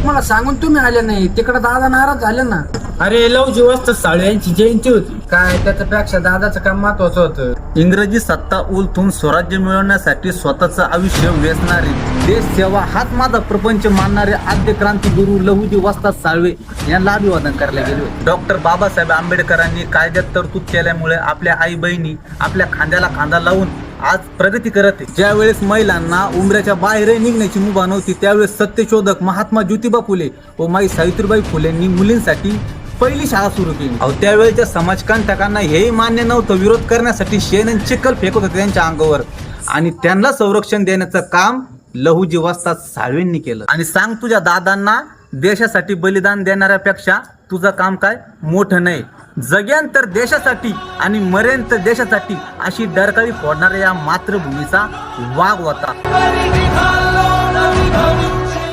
मला सांगून तुम्ही आले नाही, तिकडे दादा नाराज झाले ना. अरे लवजी वस्ताद साळवे यांची जयंती होती. काय त्याच्यापेक्षा दादाचं काम महत्वाचं होतं. इंग्रजी सत्ता उलथून स्वराज्य मिळवण्यासाठी स्वतःचं आयुष्य वेचणारे, देश सेवा हाच माझा प्रपंच मानणारे आद्य क्रांतिगुरु लहुजी वस्ताद साळवे यांना अभिवादन करायला गेले होते. डॉक्टर बाबासाहेब आंबेडकरांनी कायद्यात तरतूद केल्यामुळे आपल्या आई बहिणी आपल्या खांद्याला खांदा लावून आज प्रगती करत आहे. ज्या वेळेस महिलांना उंबऱ्याच्या बाहेर निघण्याची मुभा नव्हती, त्यावेळेस सत्यशोधक महात्मा ज्योतिबा फुले व माई सावित्रीबाई फुलेंनी मुलींसाठी पहिली शाळा सुरू केली. त्यावेळेच्या समाजकंटकांना हेही मान्य नव्हतं. विरोध करण्यासाठी शेण आणि चिखल फेकत होते त्यांच्या अंगावर आणि त्यांना संरक्षण देण्याचं काम लहुजी वस्ताद साळवेंनी केलं. आणि सांग तुझ्या दादांना, देशासाठी बलिदान देणाऱ्यापेक्षा तुझं काम काय मोठं नाही. जगेन तर देशासाठी आणि मरेन तर देशासाठी अशी डरकाळी फोडणाऱ्या या मातृभूमीचा वाघ होता.